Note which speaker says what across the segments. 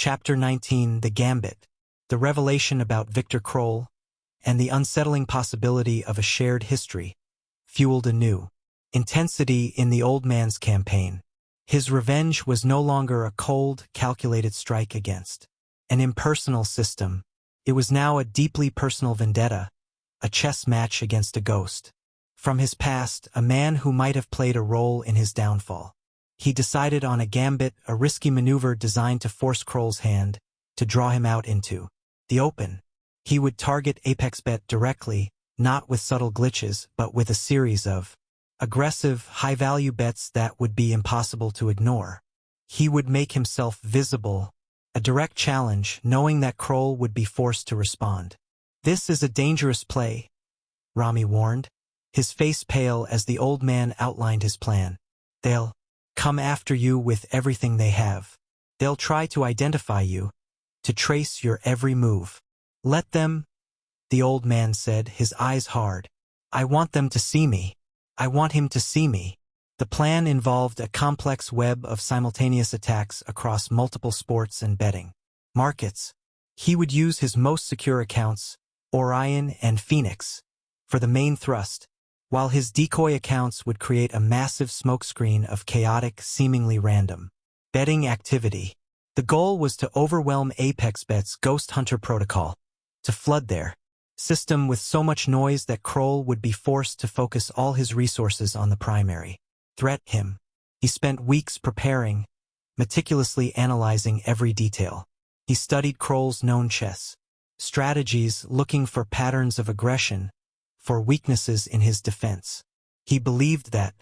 Speaker 1: Chapter 19, The Gambit, the revelation about Victor Kroll, and the unsettling possibility of a shared history, fueled a new intensity in the old man's campaign. His revenge was no longer a cold, calculated strike against an impersonal system. It was now a deeply personal vendetta, a chess match against a ghost. From his past, a man who might have played a role in his downfall. He decided on a gambit, a risky maneuver designed to force Kroll's hand, to draw him out into the open. He would target ApexBet directly, not with subtle glitches, but with a series of aggressive, high-value bets that would be impossible to ignore. He would make himself visible, a direct challenge, knowing that Kroll would be forced to respond. "This is a dangerous play," Rami warned, his face pale as the old man outlined his plan. "They'll come after you with everything they have. They'll try to identify you, to trace your every move. Let them," the old man said, his eyes hard. "I want them to see me. I want him to see me." The plan involved a complex web of simultaneous attacks across multiple sports and betting markets. He would use his most secure accounts, Orion and Phoenix, for the main thrust, while his decoy accounts would create a massive smokescreen of chaotic, seemingly random betting activity. The goal was to overwhelm ApexBet's Ghost Hunter protocol, to flood their system with so much noise that Kroll would be forced to focus all his resources on the primary threat, him. He spent weeks preparing, meticulously analyzing every detail. He studied Kroll's known chess strategies, looking for patterns of aggression, for weaknesses in his defense. He believed that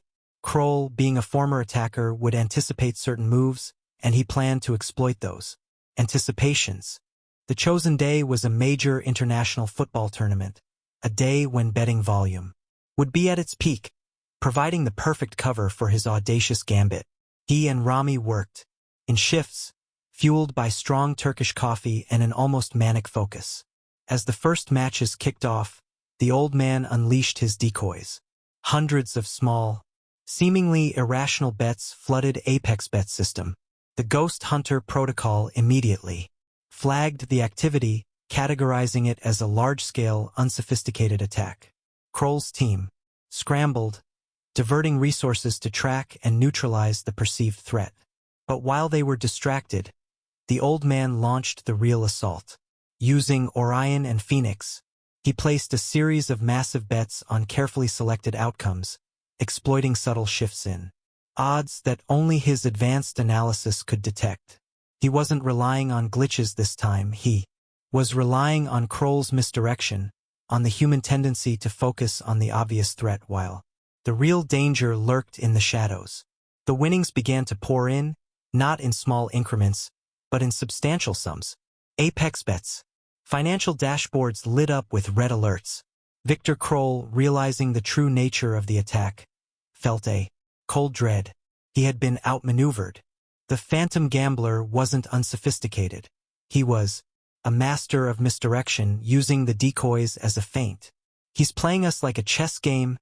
Speaker 1: Kroll, being a former attacker, would anticipate certain moves, and he planned to exploit those anticipations. The chosen day was a major international football tournament, a day when betting volume would be at its peak, providing the perfect cover for his audacious gambit. He and Rami worked in shifts, fueled by strong Turkish coffee and an almost manic focus. As the first matches kicked off, the old man unleashed his decoys. Hundreds of small, seemingly irrational bets flooded ApexBet's system. The Ghost Hunter protocol immediately flagged the activity, categorizing it as a large-scale, unsophisticated attack. Kroll's team scrambled, diverting resources to track and neutralize the perceived threat. But while they were distracted, the old man launched the real assault. Using Orion and Phoenix, he placed a series of massive bets on carefully selected outcomes, exploiting subtle shifts in odds that only his advanced analysis could detect. He wasn't relying on glitches this time, he was relying on Kroll's misdirection, on the human tendency to focus on the obvious threat while the real danger lurked in the shadows. The winnings began to pour in, not in small increments, but in substantial sums. ApexBet's financial dashboards lit up with red alerts. Victor Kroll, realizing the true nature of the attack, felt a cold dread. He had been outmaneuvered. The phantom gambler wasn't unsophisticated. He was a master of misdirection, using the decoys as a feint. "He's playing us like a chess game,"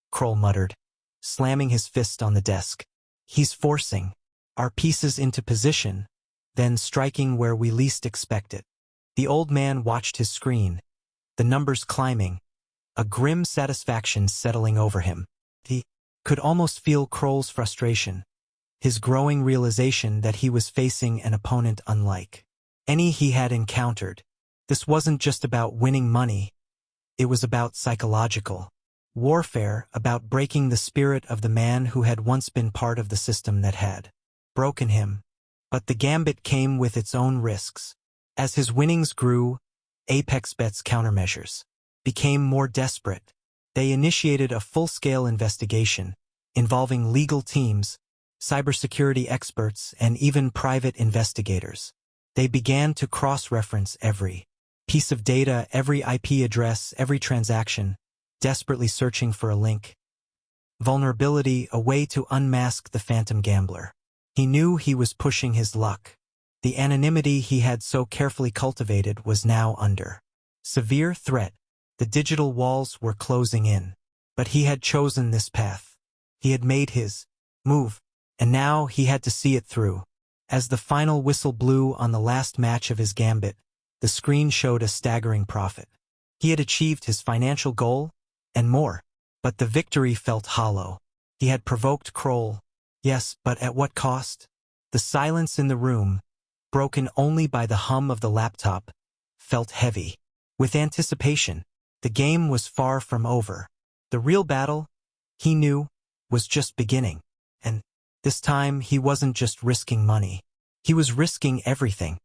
Speaker 1: Kroll muttered, slamming his fist on the desk. "He's forcing our pieces into position, then striking where we least expect it." The old man watched his screen, the numbers climbing, a grim satisfaction settling over him. He could almost feel Kroll's frustration, his growing realization that he was facing an opponent unlike any he had encountered. This wasn't just about winning money. It was about psychological warfare, about breaking the spirit of the man who had once been part of the system that had broken him. But the gambit came with its own risks. As his winnings grew, ApexBet's countermeasures became more desperate. They initiated a full-scale investigation involving legal teams, cybersecurity experts, and even private investigators. They began to cross-reference every piece of data, every IP address, every transaction, desperately searching for a link, vulnerability, a way to unmask the phantom gambler. He knew he was pushing his luck. The anonymity he had so carefully cultivated was now under severe threat. The digital walls were closing in. But he had chosen this path. He had made his move, and now he had to see it through. As the final whistle blew on the last match of his Gambit, the screen showed a staggering profit. He had achieved his financial goal, and more. But the victory felt hollow. He had provoked Kroll. Yes, but at what cost? The silence in the room, broken only by the hum of the laptop, felt heavy. With anticipation, the game was far from over. The real battle, he knew, was just beginning. And this time he wasn't just risking money. He was risking everything.